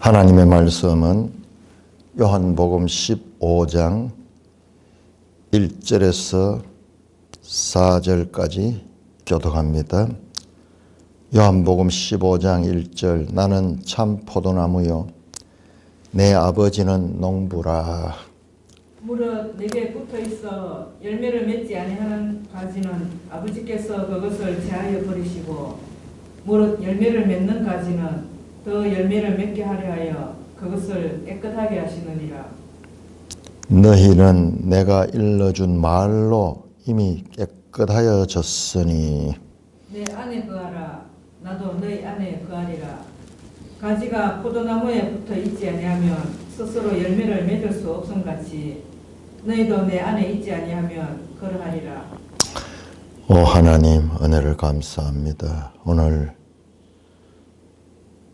하나님의 말씀은 요한복음 15장 1절에서 4절까지 교독합니다. 요한복음 15장 1절 나는 참 포도나무요 내 아버지는 농부라. 무릇 내게 붙어있어 열매를 맺지 아니하는 가지는 아버지께서 그것을 제하여 버리시고 무릇 열매를 맺는 가지는 더 열매를 맺게 하려 하여 그것을 깨끗하게 하시느니라. 너희는 내가 일러준 말로 이미 깨끗하여졌으니 내 안에 거하라 나도 너희 안에 거하리라. 가지가 포도나무에 붙어 있지 아니하면 스스로 열매를 맺을 수 없음같이 너희도 내 안에 있지 아니하면 그러하리라. 오 하나님 은혜를 감사합니다. 오늘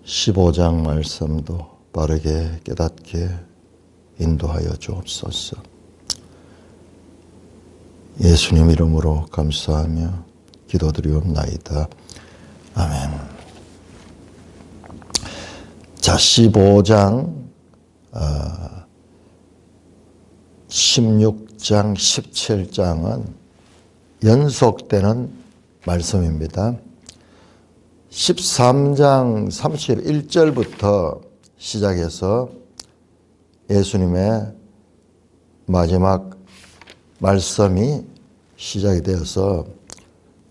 15장 말씀도 바르게 깨닫게 인도하여 주옵소서. 예수님 이름으로 감사하며 기도드리옵나이다. 아멘. 자, 15장 16장 17장은 연속되는 말씀입니다. 13장 31절부터 시작해서 예수님의 마지막 말씀이 시작이 되어서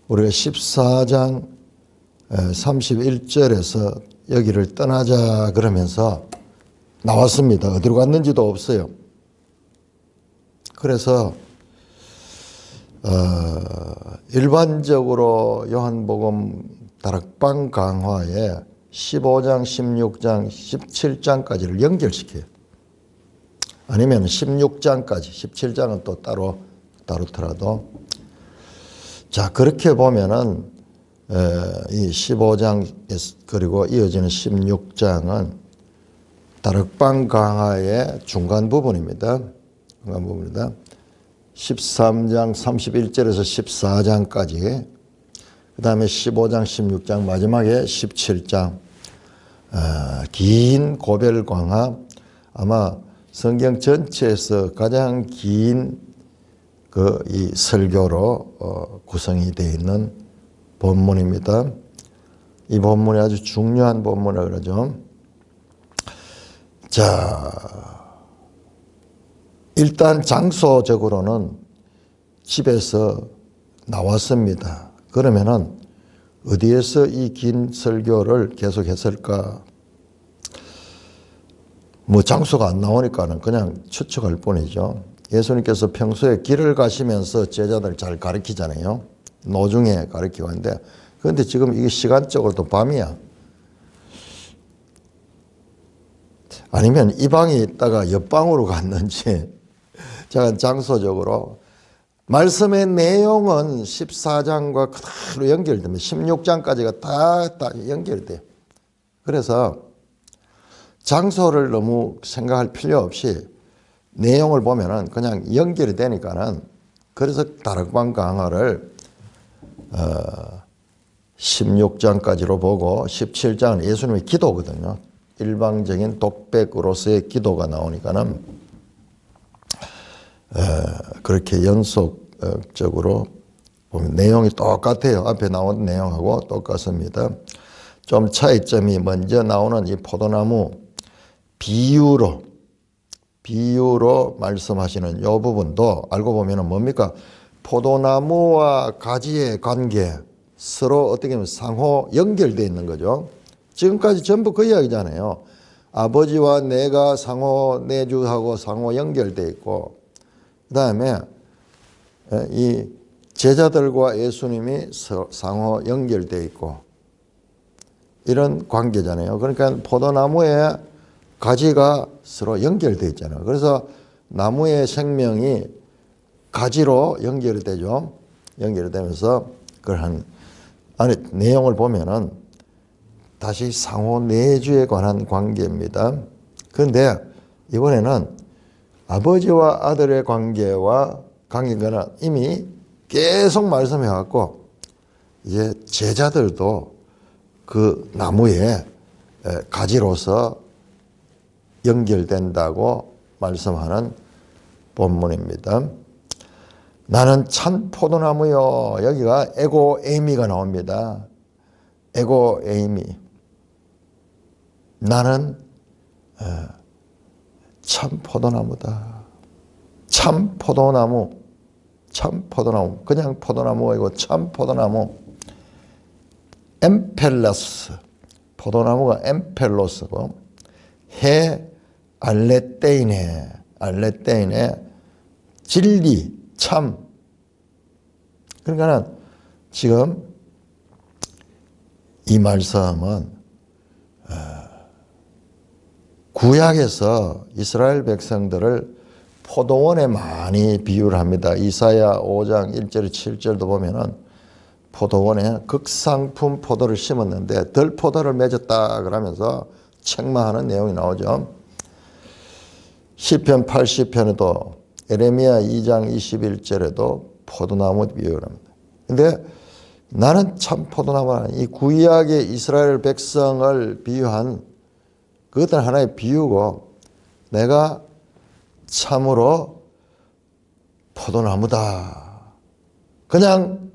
우리가 14장 31절에서 여기를 떠나자 그러면서 나왔습니다. 어디로 갔는지도 없어요. 그래서 일반적으로 요한복음 다락방 강화에 15장, 16장, 17장까지를 연결시켜요. 아니면 16장까지, 17장은 또 따로 다루더라도. 자, 그렇게 보면은, 이 15장, 그리고 이어지는 16장은 다락방 강화의 중간 부분입니다. 중간 부분입니다. 13장 31절에서 14장까지, 그 다음에 15장, 16장, 마지막에 17장, 긴 고별 강화, 아마 성경 전체에서 가장 긴 이 설교로 구성이 되어 있는 본문입니다. 이 본문이 아주 중요한 본문이라고 그러죠. 자, 일단 장소적으로는 집에서 나왔습니다. 그러면은 어디에서 이 긴 설교를 계속했을까? 뭐 장소가 안 나오니까는 그냥 추측할 뿐이죠. 예수님께서 평소에 길을 가시면서 제자들 잘 가르치잖아요. 노중에 가르치고 하는데, 그런데 지금 이게 시간적으로도 밤이야. 아니면 이 방에 있다가 옆방으로 갔는지, 제가 장소적으로 말씀의 내용은 14장과 그대로 연결됩니다. 16장까지가 다 연결돼요. 그래서 장소를 너무 생각할 필요 없이 내용을 보면은 그냥 연결이 되니까는, 그래서 다락방 강화를 16장까지로 보고 17장은 예수님의 기도거든요. 일방적인 독백으로서의 기도가 나오니까는 그렇게 연속적으로 보면 내용이 똑같아요. 앞에 나온 내용하고 똑같습니다. 좀 차이점이 먼저 나오는 이 포도나무 비유로 말씀하시는 이 부분도 알고 보면 뭡니까? 포도나무와 가지의 관계, 서로 어떻게 보면 상호 연결되어 있는 거죠. 지금까지 전부 그 이야기잖아요. 아버지와 내가 상호 내주하고 상호 연결되어 있고, 그 다음에 이 제자들과 예수님이 상호 연결되어 있고, 이런 관계잖아요. 그러니까 포도나무에 가지가 서로 연결되어 있잖아요. 그래서 나무의 생명이 가지로 연결이 되죠. 연결이 되면서 그걸 안에 내용을 보면은 다시 상호 내주에 관한 관계입니다. 그런데 이번에는 아버지와 아들의 관계와 관계는 이미 계속 말씀해 왔고, 이제 제자들도 그 나무의 가지로서 연결된다고 말씀하는 본문입니다. 나는 참 포도나무요. 여기가 에고 에이미가 나옵니다. 에고 에이미. 나는 참 포도나무다. 참 포도나무. 참 포도나무. 그냥 포도나무가 아니고 참 포도나무. 엠펠러스. 포도나무가 엠펠로스고 해 알레테이네. 알레테이네. 진리. 참. 그러니까 지금 이 말씀은 구약에서 이스라엘 백성들을 포도원에 많이 비유를 합니다. 이사야 5장 1절 7절도 보면은 포도원에 극상품 포도를 심었는데 덜 포도를 맺었다 그러면서 책망하는 내용이 나오죠. 시편 80편에도 에레미야 2장 21절에도 포도나무 비유를 합니다. 근데 나는 참 포도나무라. 이 구약의 이스라엘 백성을 비유한 그것은 하나의 비유고 내가 참으로 포도나무다. 그냥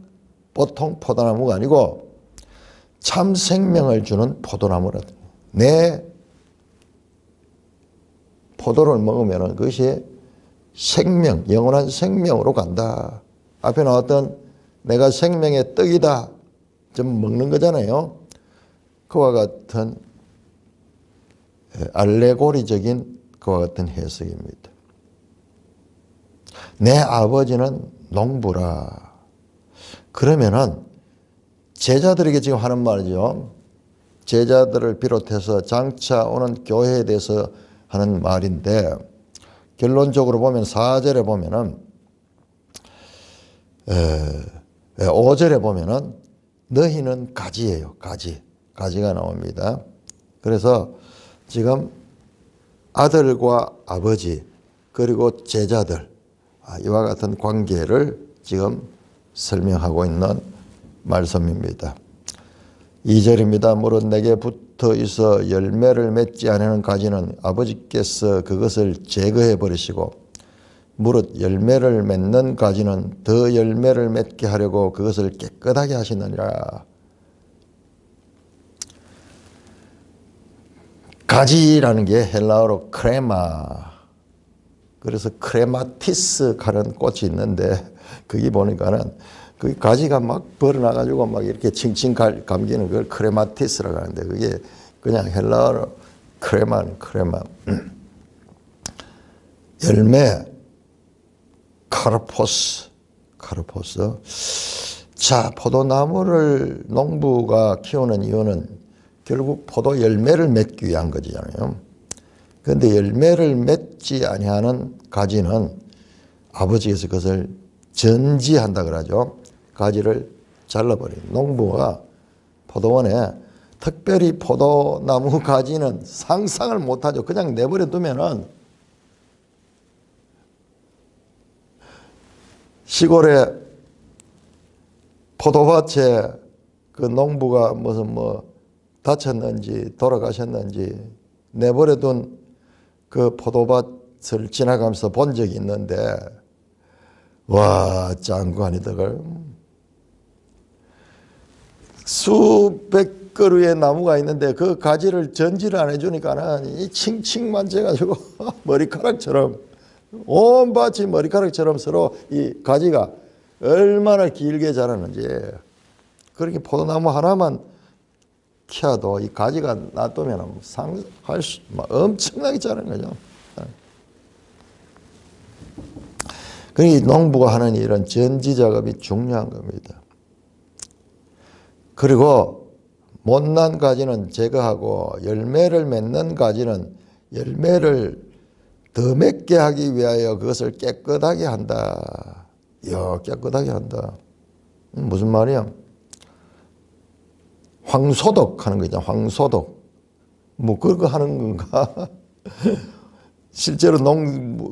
보통 포도나무가 아니고 참 생명을 주는 포도나무라. 내 포도를 먹으면 그것이 생명, 영원한 생명으로 간다. 앞에 나왔던 내가 생명의 떡이다. 좀 먹는 거잖아요. 그와 같은 알레고리적인 그와 같은 해석입니다. 내 아버지는 농부라. 그러면은 제자들에게 지금 하는 말이죠. 제자들을 비롯해서 장차 오는 교회에 대해서 하는 말인데 결론적으로 보면 4절에 보면은 5절에 보면은 너희는 가지예요. 가지가 나옵니다. 그래서 지금 아들과 아버지 그리고 제자들 이와 같은 관계를 지금 설명하고 있는 말씀입니다. 2절입니다. 무릇 내게 붙어 있어 열매를 맺지 아니하는 가지는 아버지께서 그것을 제거해 버리시고 무릇 열매를 맺는 가지는 더 열매를 맺게 하려고 그것을 깨끗하게 하시느니라. 가지라는 게 헬라어로 크레마. 그래서 크레마티스 하는 꽃이 있는데 거기 보니까는 그 가지가 막 벌어나가지고 막 이렇게 칭칭 감기는 그걸 크레마티스라고 하는데 그게 그냥 헬라어로 크레마. 열매, 카르포스. 자, 포도나무를 농부가 키우는 이유는 결국 포도 열매를 맺기 위한 거잖아요. 그런데 열매를 맺지 아니하는 가지는 아버지께서 그것을 전지한다 그러죠. 가지를 잘라버려요. 농부가 포도원에 특별히 포도나무 가지는 상상을 못하죠. 그냥 내버려 두면은 시골에 포도밭에 그 농부가 무슨 다쳤는지 돌아가셨는지 내버려둔 그 포도밭을 지나가면서 본 적이 있는데 와 짱구하니들 수백 그루의 나무가 있는데 그 가지를 전지를 안 해주니까는 이 칭칭 만져가지고 머리카락처럼 온 밭이 머리카락처럼 서로 이 가지가 얼마나 길게 자라는지 그렇게 포도나무 하나만 키워도 이 가지가 놔두면 상할 수 엄청나게 자라는 거죠. 그러니 농부가 하는 일은 전지 작업이 중요한 겁니다. 그리고 못난 가지는 제거하고 열매를 맺는 가지는 열매를 더 맺게 하기 위하여 그것을 깨끗하게 한다. 깨끗하게 한다. 무슨 말이야? 황소독 하는 거죠. 황소독. 그거 하는 건가? 실제로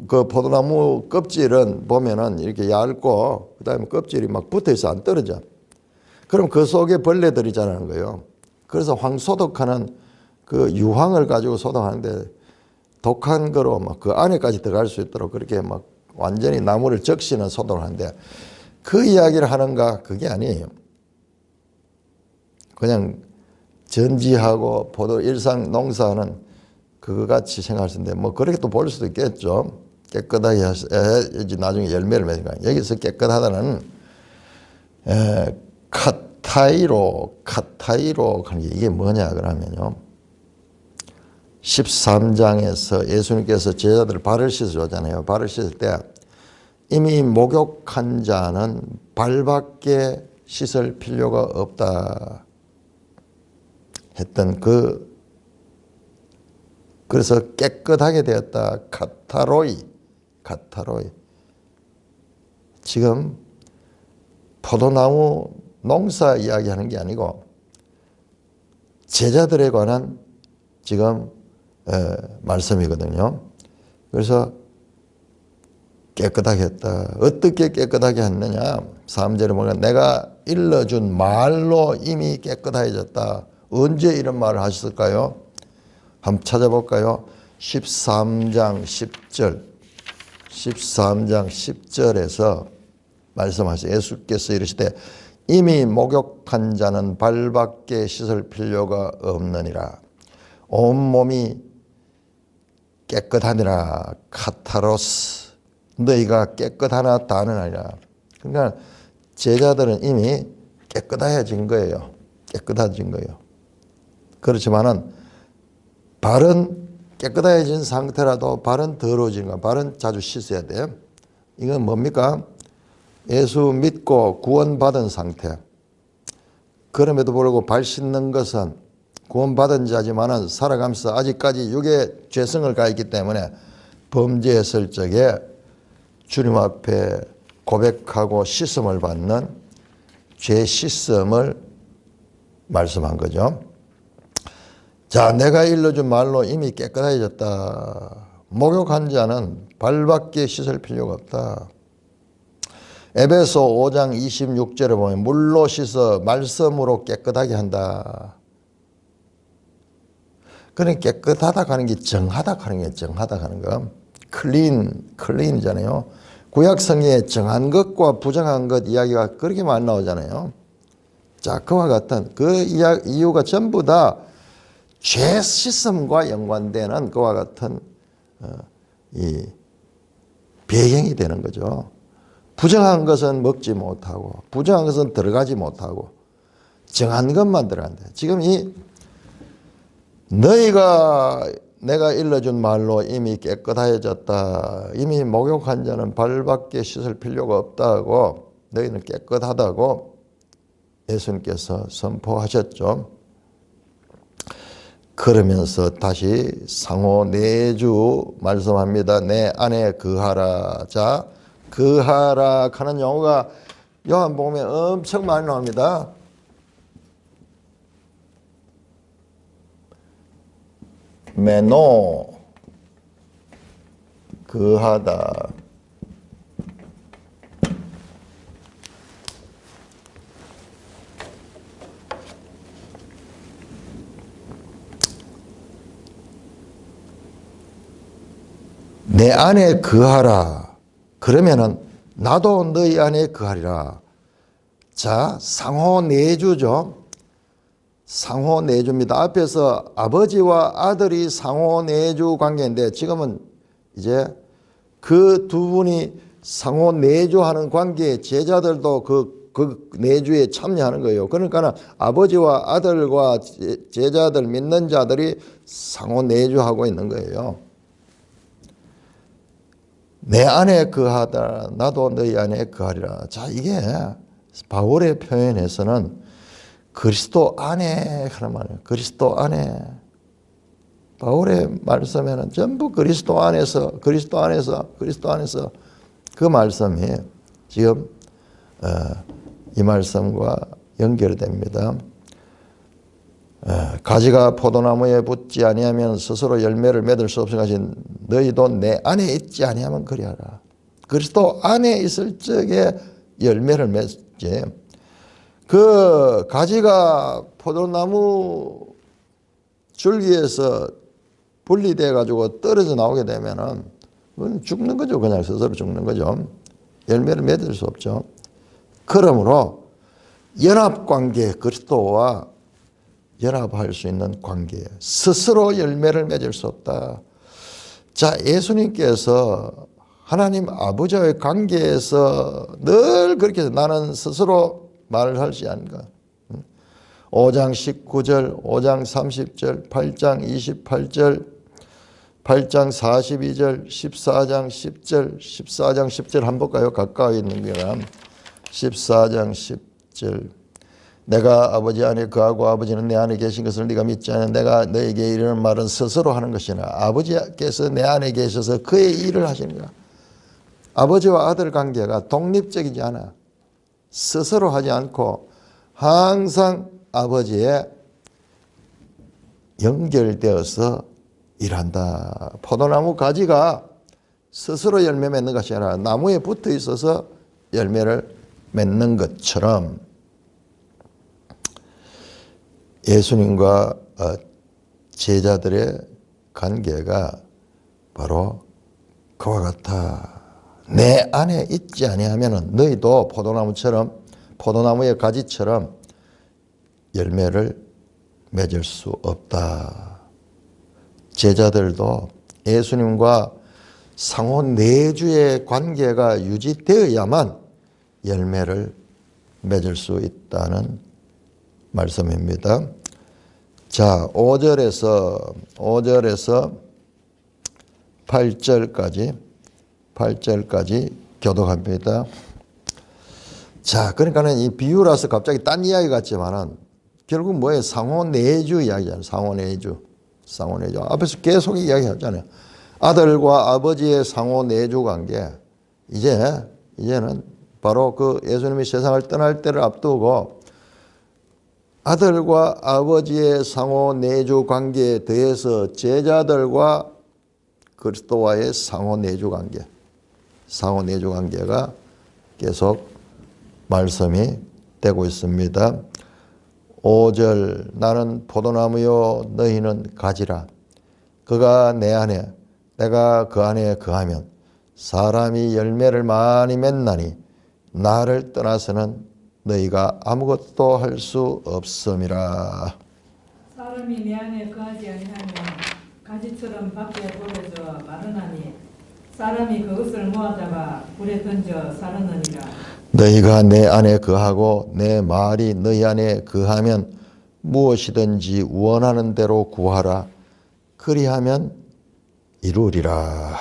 그 포도나무 껍질은 보면은 이렇게 얇고 그 다음에 껍질이 막 붙어 있어 안 떨어져. 그럼 그 속에 벌레들이 자라는 거예요. 그래서 황소독하는 그 유황을 가지고 소독하는데 독한 거로 막 그 안에까지 들어갈 수 있도록 그렇게 막 완전히 나무를 적시는 소독을 하는데 그 이야기를 하는가? 그게 아니에요. 그냥 전지하고 포도 일상 농사는 그거 같이 생각할 수 있는데 뭐 그렇게 또 볼 수도 있겠죠. 깨끗하게 해야지 나중에 열매를 맺으니까. 여기서 깨끗하다는 카타이로 하는 게 이게 뭐냐 그러면요. 13장에서 예수님께서 제자들 발을 씻어줬잖아요. 발을 씻을 때 이미 목욕한 자는 발밖에 씻을 필요가 없다 했던 그래서 깨끗하게 되었다. 카타로이. 지금 포도나무 농사 이야기하는 게 아니고 제자들에 관한 지금 말씀이거든요. 그래서 깨끗하게 했다. 어떻게 깨끗하게 했느냐? 3절에 보면 내가 일러준 말로 이미 깨끗해졌다. 언제 이런 말을 하셨을까요? 한번 찾아볼까요? 13장 10절에서 말씀하세요. 예수께서 이르시되 이미 목욕한 자는 발밖에 씻을 필요가 없느니라. 온몸이 깨끗하니라. 카타로스. 너희가 깨끗하나 다는 아니라. 그러니까 제자들은 이미 깨끗해진 거예요. 깨끗해진 거예요. 그렇지만은 발은 깨끗해진 상태라도 발은 더러워지는 거야. 발은 자주 씻어야 돼. 이건 뭡니까? 예수 믿고 구원받은 상태. 그럼에도 불구하고 발 씻는 것은 구원받은 자지만은 살아가면서 아직까지 육의 죄성을 가있기 때문에 범죄했을 적에 주님 앞에 고백하고 씻음을 받는 죄 씻음을 말씀한 거죠. 자, 내가 일러준 말로 이미 깨끗해졌다. 목욕한 자는 발밖에 씻을 필요가 없다. 에베소 5장 26절에 보면 물로 씻어 말씀으로 깨끗하게 한다. 그러니까 깨끗하다 하는 게 정하다 하는 게 정하다 하는 거. 클린이잖아요. 구약 성경에 정한 것과 부정한 것 이야기가 그렇게 많이 나오잖아요. 자, 그와 같은 그 이유가 전부 다 죄 씻음과 연관되는 그와 같은 이 배경이 되는 거죠. 부정한 것은 먹지 못하고 부정한 것은 들어가지 못하고 정한 것만 들어간다. 지금 이 너희가 내가 일러준 말로 이미 깨끗해졌다. 이미 목욕한 자는 발밖에 씻을 필요가 없다고 너희는 깨끗하다고 예수님께서 선포하셨죠. 그러면서 다시 상호 내주 말씀합니다. 내 안에 거하라. 자, 거하라 하는 용어가 요한복음에 엄청 많이 나옵니다. 메노, 거하다. 내 안에 거하라. 그러면은 나도 너희 안에 거하리라. 자, 상호 내주죠. 상호 내주입니다. 앞에서 아버지와 아들이 상호 내주 관계인데 지금은 이제 그 두 분이 상호 내주하는 관계에 제자들도 그 내주에 참여하는 거예요. 그러니까 아버지와 아들과 제자들 믿는 자들이 상호 내주하고 있는 거예요. 내 안에 거하다 나도 너희 안에 거하리라. 자, 이게 바울의 표현에서는 그리스도 안에 하는 말이에요. 그리스도 안에. 바울의 말씀에는 전부 그리스도 안에서 그 말씀이 지금 이 말씀과 연결됩니다. 가지가 포도나무에 붙지 아니하면 스스로 열매를 맺을 수 없을 것이 너희도 내 안에 있지 아니하면 그리하라. 그리스도 안에 있을 적에 열매를 맺지. 그 가지가 포도나무 줄기에서 분리돼 가지고 떨어져 나오게 되면은 그건 죽는 거죠. 그냥 스스로 죽는 거죠. 열매를 맺을 수 없죠. 그러므로 연합관계, 그리스도와 연합할 수 있는 관계, 스스로 열매를 맺을 수 없다. 자, 예수님께서 하나님 아버지와의 관계에서 늘 그렇게 해서 나는 스스로 말을 하지 않은가. 5장 19절, 5장 30절, 8장 28절, 8장 42절, 14장 10절, 14장 10절 한번 볼까요? 가까이 있는 거랑 14장 10절. 내가 아버지 안에 거하고 아버지는 내 안에 계신 것을 네가 믿지 않으면 내가 너에게 이르는 말은 스스로 하는 것이나 아버지께서 내 안에 계셔서 그의 일을 하시는 거야. 아버지와 아들 관계가 독립적이지 않아. 스스로 하지 않고 항상 아버지에 연결되어서 일한다. 포도나무 가지가 스스로 열매 맺는 것이 아니라 나무에 붙어 있어서 열매를 맺는 것처럼 예수님과 제자들의 관계가 바로 그와 같아. 내 안에 있지 아니하면 너희도 포도나무처럼 포도나무의 가지처럼 열매를 맺을 수 없다. 제자들도 예수님과 상호 내주의 관계가 유지되어야만 열매를 맺을 수 있다는 말씀입니다. 자, 5절에서 8절까지 교독합니다. 자, 그러니까는 이 비유라서 갑자기 딴 이야기 같지만은 결국 뭐예요? 상호 내주 이야기잖아요. 상호 내주. 앞에서 계속 이야기하잖아요. 아들과 아버지의 상호 내주 관계. 이제는 바로 그 예수님이 세상을 떠날 때를 앞두고 아들과 아버지의 상호 내주 관계에 대해서 제자들과 그리스도와의 상호 내주 관계가 계속 말씀이 되고 있습니다. 5절 나는 포도나무요 너희는 가지라. 그가 내 안에 내가 그 안에 거하면 사람이 열매를 많이 맺나니 나를 떠나서는 너희가 아무것도 할 수 없음이라. 사람이 내 안에 거하지 아니하면 가지처럼 밖에 버려져 마르나니 사람이 그것을 모아다가 불에 던져 사르느니라. 너희가 내 안에 거하고 내 말이 너희 안에 거하면 무엇이든지 원하는 대로 구하라. 그리하면 이루리라.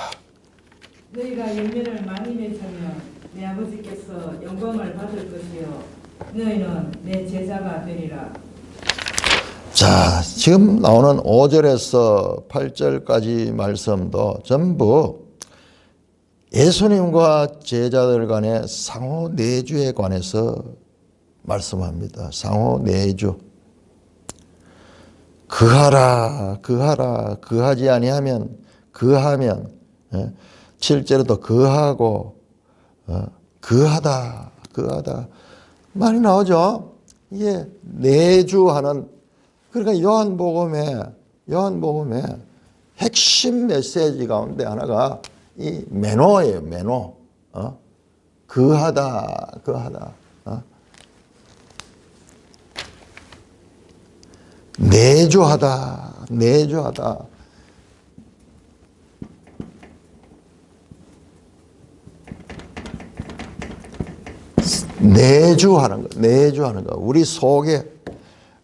너희가 열매를 많이 맺으면 내 아버지께서 영광을 받을 것이요 너희는 내 제자가 되리라. 자, 지금 나오는 5절에서 8절까지 말씀도 전부 예수님과 제자들 간의 상호 내주에 관해서 말씀합니다. 상호 내주. 그하지 아니하면 그하면 7절에도 그하고 그하다 많이 나오죠. 이게 내주하는 그러니까 요한복음의 핵심 메시지 가운데 하나가 이 매너예요. 매너. 그하다. 내주하다. 내주하는 거. 우리 속에.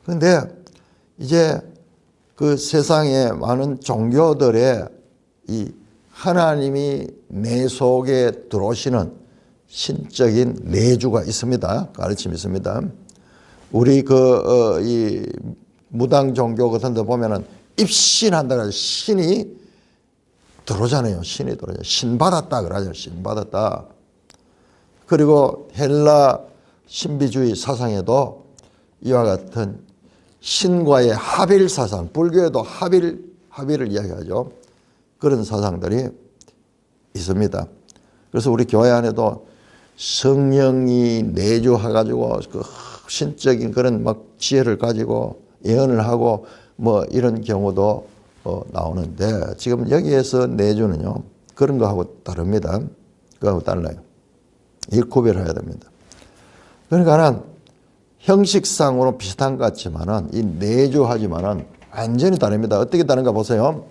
근데 이제 그 세상에 많은 종교들의 이 하나님이 내 속에 들어오시는 신적인 내주가 있습니다. 가르침이 있습니다. 우리 이 무당 종교 같은 데 보면은 입신한다 그러죠. 신이 들어오잖아요. 신 받았다 그러죠. 신 받았다. 그리고 헬라 신비주의 사상에도 이와 같은 신과의 합일 사상, 불교에도 합일을 이야기하죠. 그런 사상들이 있습니다. 그래서 우리 교회 안에도 성령이 내주해가지고 그 신적인 그런 막 지혜를 가지고 예언을 하고 뭐 이런 경우도 나오는데 지금 여기에서 내주는요. 그런 거하고 다릅니다. 그거하고 달라요. 이걸 구별해야 됩니다. 그러니까는 형식상으로 비슷한 것 같지만은 이 내주하지만은 완전히 다릅니다. 어떻게 다른가 보세요.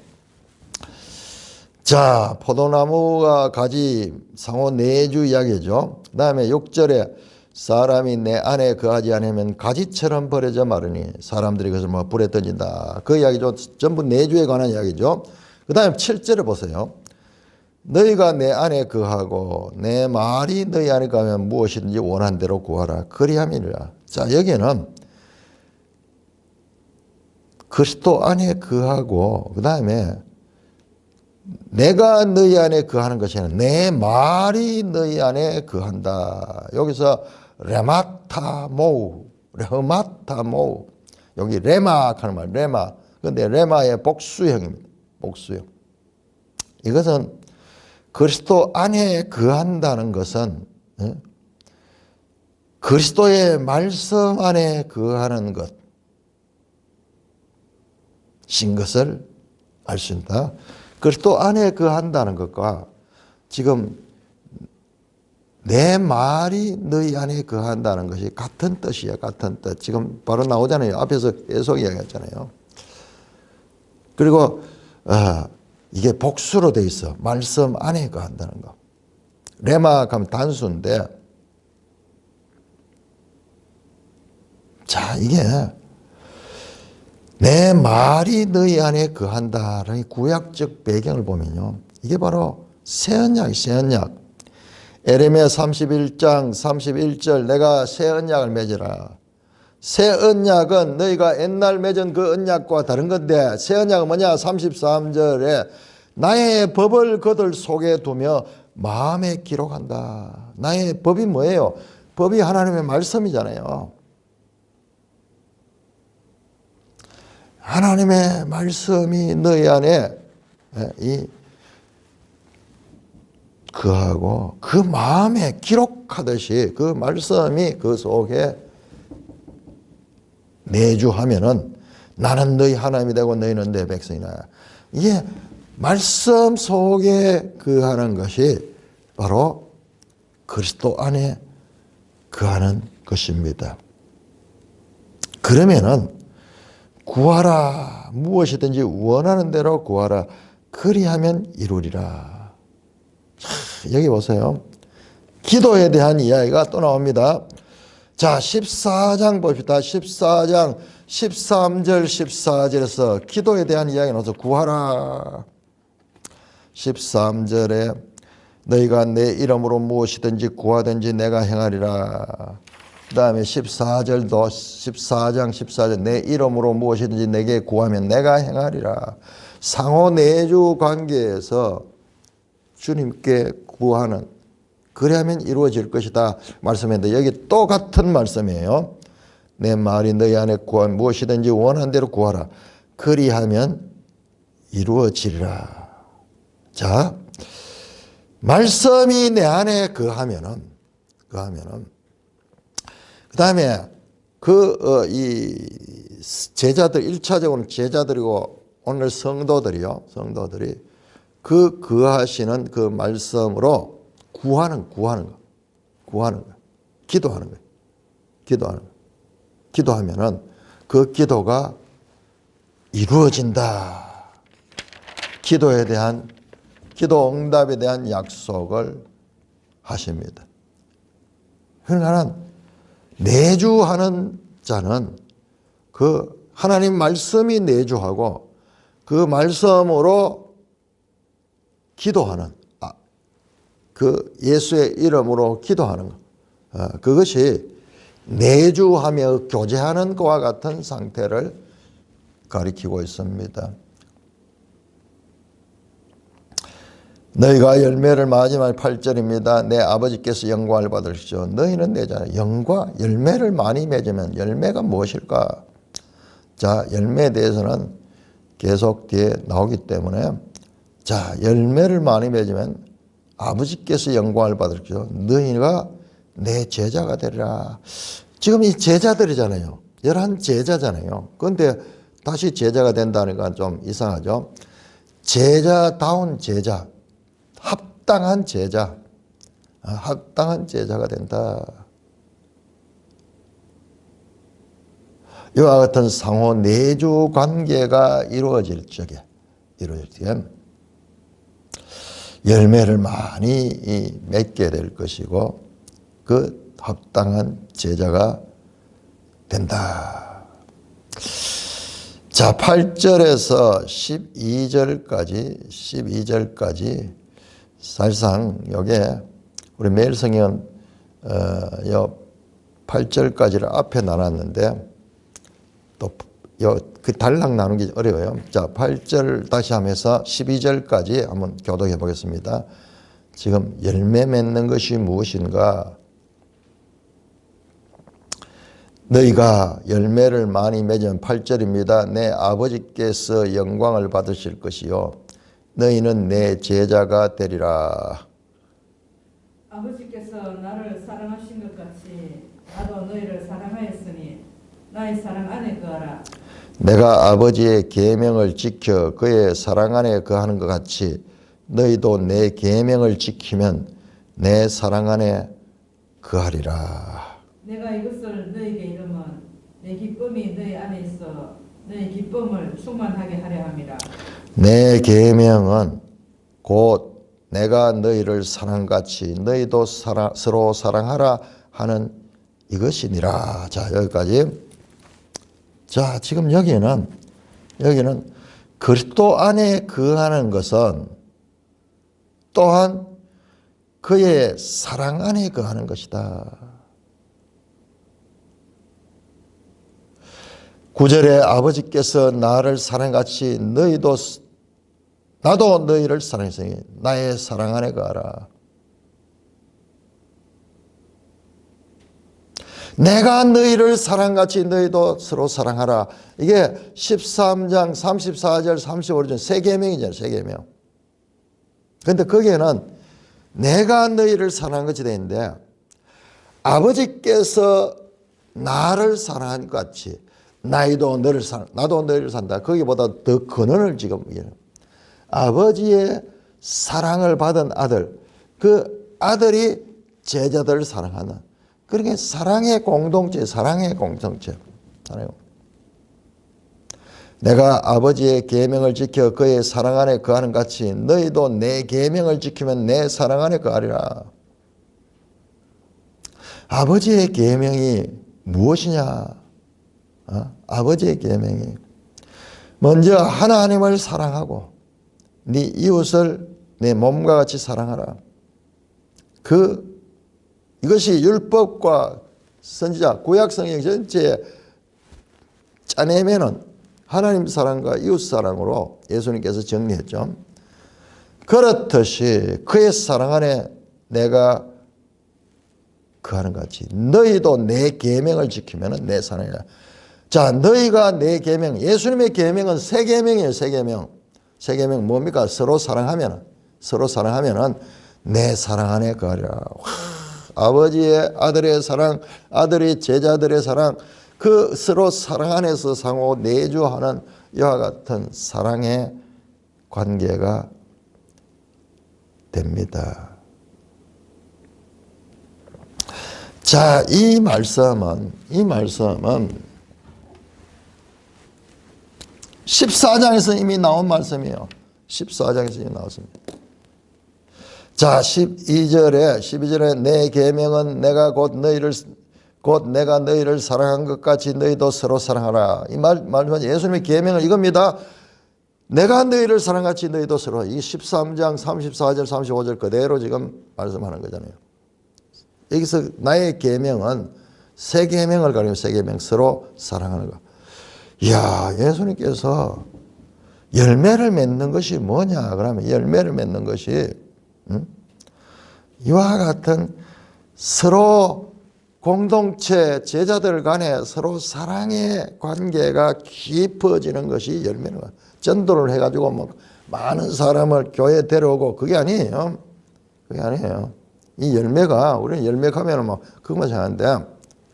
자, 포도나무가 가지 상호 내주 이야기죠. 그 다음에 6절에 사람이 내 안에 거하지 않으면 가지처럼 버려져 마르니 사람들이 그것을 뭐 불에 던진다. 그 이야기죠. 전부 내주에 관한 이야기죠. 그 다음에 7절에 보세요. 너희가 내 안에 거하고 내 말이 너희 안에 거하면 무엇이든지 원한 대로 구하라. 그리함이니라. 자, 여기는 그리스도 안에 거하고 그 다음에 내가 너희 안에 거하는 것이 아니라 내 말이 너희 안에 거한다. 여기서 레마타모우, 레마타모우. 여기 레막 하는 말, 레마. 근데 레마의 복수형입니다. 복수형. 이것은 그리스도 안에 거한다는 것은 그리스도의 말씀 안에 거하는 것인 것을 알 수 있다. 그리스도 안에 거한다는 것과 지금 내 말이 너희 안에 거한다는 것이 같은 뜻이에요. 같은 뜻. 지금 바로 나오잖아요. 앞에서 계속 이야기했잖아요. 그리고 이게 복수로 돼 있어. 말씀 안에 거한다는 거. 레마 하면 단수인데 자, 이게 내 말이 너희 안에 거한다라는 구약적 배경을 보면요. 이게 바로 새언약이 새언약. 에레미야 31장 31절 내가 새 언약을 맺으라. 새 언약은 너희가 옛날 맺은 그 언약과 다른 건데 새 언약은 뭐냐? 33절에 나의 법을 그들 속에 두며 마음에 기록한다. 나의 법이 뭐예요? 법이 하나님의 말씀이잖아요. 하나님의 말씀이 너희 안에 그하고 그 마음에 기록하듯이 그 말씀이 그 속에 내주하면은 나는 너희 하나님이 되고 너희는 내 백성이다. 이게 말씀 속에 거하는 것이 바로 그리스도 안에 거하는 것입니다. 그러면은 구하라. 무엇이든지 원하는 대로 구하라. 그리하면 이루리라. 여기 보세요. 기도에 대한 이야기가 또 나옵니다. 자, 14장 봅시다. 14장 13절 14절에서 기도에 대한 이야기 나와서 구하라. 13절에 너희가 내 이름으로 무엇이든지 구하든지 내가 행하리라. 그 다음에 14절도 14장 14절 내 이름으로 무엇이든지 내게 구하면 내가 행하리라. 상호 내주 관계에서 주님께 구하는 그래야만 이루어질 것이다 말씀했는데 여기 또 같은 말씀이에요. 내 말이 너희 안에 구하면 무엇이든지 원하는 대로 구하라. 그리하면 이루어지리라. 자, 말씀이 내 안에 거하면은 그 다음에 이 제자들 1차적으로는 제자들이고 오늘 성도들이 그 거하시는 그 말씀으로 구하는 거. 기도하는 거. 기도하면은 그 기도가 이루어진다. 기도 응답에 대한 약속을 하십니다. 그러니까 내주하는 자는 그 하나님 말씀이 내주하고 그 말씀으로 기도하는 그 예수의 이름으로 기도하는 것. 그것이 내주하며 교제하는 것과 같은 상태를 가리키고 있습니다. 너희가 열매를 마지막 8절입니다. 내 아버지께서 영광을 받으시죠. 너희는 내 자녀. 열매를 많이 맺으면 열매가 무엇일까? 자, 열매에 대해서는 계속 뒤에 나오기 때문에 자, 열매를 많이 맺으면 아버지께서 영광을 받으시죠. 너희가 내 제자가 되리라. 지금 이 제자들이잖아요. 11 제자잖아요. 그런데 다시 제자가 된다는 건 좀 이상하죠. 제자다운 제자, 합당한 제자, 합당한 제자가 된다. 이와 같은 상호 내주 관계가 이루어질 적에 열매를 많이 맺게 될 것이고 그 합당한 제자가 된다. 자, 8절에서 12절까지 사실상 요게 우리 매일 성경 요 8절까지를 앞에 나눴는데 또 그 달랑 나누기 어려워요. 자, 8절 다시 하면서 12절까지 한번 교독해 보겠습니다. 지금 열매 맺는 것이 무엇인가? 너희가 열매를 많이 맺으면 8절입니다. 내 아버지께서 영광을 받으실 것이요 너희는 내 제자가 되리라. 아버지께서 나를 사랑하신 것 같이 나도 너희를 사랑하였으니 나의 사랑 안에 거하라. 내가 아버지의 계명을 지켜 그의 사랑 안에 거하는 것 같이 너희도 내 계명을 지키면 내 사랑 안에 거하리라. 내가 이것을 너희에게 이르면 내 기쁨이 너희 안에 있어 너희 기쁨을 충만하게 하려 함이라. 내 계명은 곧 내가 너희를 사랑같이 너희도 서로 사랑하라 하는 이것이니라. 자, 여기까지. 자, 지금 여기는 그리스도 안에 거하는 것은 또한 그의 사랑 안에 거하는 것이다. 9절에 아버지께서 나를 사랑같이 나도 너희를 사랑했으니 나의 사랑 안에 거하라. 내가 너희를 사랑같이 너희도 서로 사랑하라. 이게 13장 34절 35절 세 계명이잖아요. 세 계명. 그런데 거기에는 내가 너희를 사랑한 것이 되는데 아버지께서 나를 사랑한 것 같이 나도 너희를 산다. 거기보다 더 근원을 지금 아버지의 사랑을 받은 아들, 그 아들이 제자들을 사랑하는 그러니까 사랑의 공동체. 내가 아버지의 계명을 지켜 그의 사랑 안에 거하는 같이 너희도 내 계명을 지키면 내 사랑 안에 거하리라. 아버지의 계명이 무엇이냐? 아버지의 계명이 먼저 하나님을 사랑하고 네 이웃을 내 몸과 같이 사랑하라. 이것이 율법과 선지자 구약성경 전체에 짜내면은 하나님 사랑과 이웃 사랑으로 예수님께서 정리했죠. 그렇듯이 그의 사랑 안에 내가 거하는 같이 너희도 내 계명을 지키면은 내 사랑이라. 자, 너희가 내 계명, 예수님의 계명은 세 계명이에요. 세 계명. 세 계명 뭡니까? 서로 사랑하면은 내 사랑 안에 거하리라. 아버지의 아들의 사랑, 아들이 제자들의 사랑, 그 서로 사랑 안에서 상호 내주하는 이와 같은 사랑의 관계가 됩니다. 자, 이 말씀은 14장에서 이미 나온 말씀이에요. 14장에서 이미 나왔습니다. 자, 12절에 내 계명은 내가 내가 너희를 사랑한 것 같이 너희도 서로 사랑하라. 이 말은 예수님의 계명은 이겁니다. 내가 너희를 사랑같이 너희도 서로. 이 13장 34절 35절 그대로 지금 말씀하는 거잖아요. 여기서 나의 계명은 세 계명을 가리켜 세 계명 서로 사랑하는 것. 이야, 예수님께서 열매를 맺는 것이 뭐냐? 그러면 열매를 맺는 것이 이와 같은 서로 공동체 제자들 간에 서로 사랑의 관계가 깊어지는 것이 열매는 거예요. 전도를 해가지고 뭐 많은 사람을 교회에 데려오고 그게 아니에요. 이 열매가 우리는 열매 가면은 뭐 그것만 생각하는데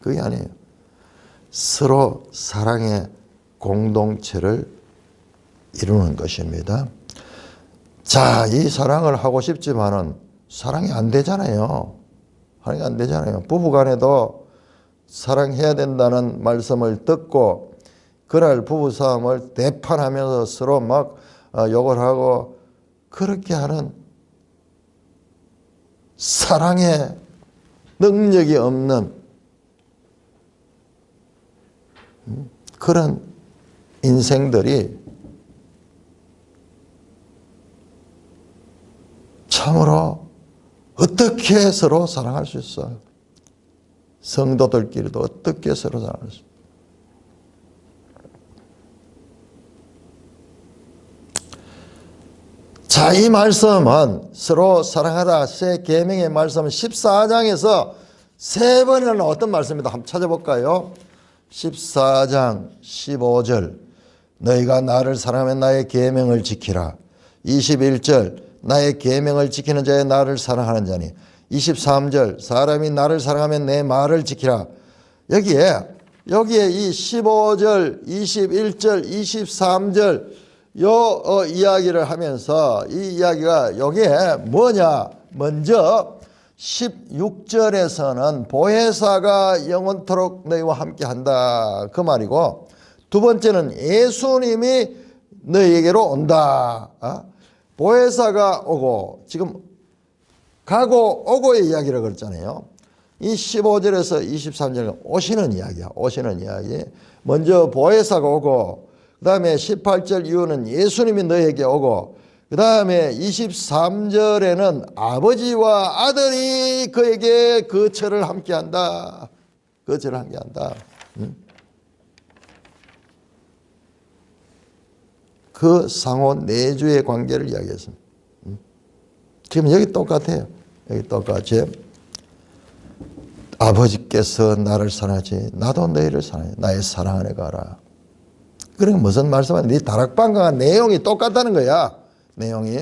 그게 아니에요. 서로 사랑의 공동체를 이루는 것입니다. 자, 이 사랑을 하고 싶지만은 사랑이 안 되잖아요. 사랑이 안 되잖아요. 부부간에도 사랑해야 된다는 말씀을 듣고 그날 부부싸움을 대판하면서 서로 막 욕을 하고 그렇게 하는 사랑의 능력이 없는 그런 인생들이 참으로 어떻게 서로 사랑할 수 있어요? 성도들끼리도 어떻게 서로 사랑할 수 있어요? 자, 이 말씀은 서로 사랑하라 새 계명의 말씀은 14장에서 세 번이나 어떤 말씀입니다. 한번 찾아볼까요? 14장 15절 너희가 나를 사랑하면 나의 계명을 지키라. 21절 나의 계명을 지키는 자의 나를 사랑하는 자니. 23절 사람이 나를 사랑하면 내 말을 지키라. 여기에 이 15절, 21절, 23절 이야기를 하면서 이 이야기가 여기에 뭐냐? 먼저 16절에서는 보혜사가 영원토록 너희와 함께한다 그 말이고, 두 번째는 예수님이 너희에게로 온다. 보혜사가 오고, 지금 가고 오고의 이야기를 그랬잖아요. 이 15절에서 23절은 오시는 이야기야. 오시는 이야기. 먼저 보혜사가 오고, 그 다음에 18절 이후는 예수님이 너에게 오고, 그 다음에 23절에는 아버지와 아들이 그에게 거처를 함께한다. 거처를 함께한다. 그 상호 내주의 관계를 이야기했습니다. 지금 여기 똑같아요. 여기 똑같이 아버지께서 나를 사랑하지 나도 너희를 사랑해. 나의 사랑 안에 가라. 그러니까 무슨 말씀이야? 네 다락방과 내용이 똑같다는 거야. 내용이.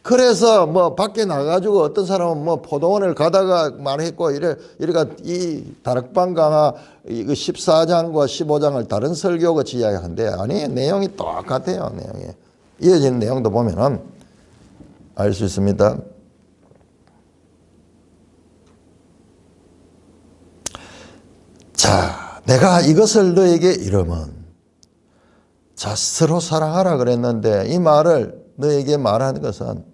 그래서 뭐 밖에 나가가지고 어떤 사람은 뭐 포도원을 가다가 말했고 이래가 이 다락방 강화 이거 14장과 15장을 다른 설교같이 이야기하는데 아니 내용이 똑같아요. 내용이 이어지는 내용도 보면은 알 수 있습니다. 자, 내가 이것을 너에게 이름은 자 서로 사랑하라 그랬는데 이 말을 너에게 말하는 것은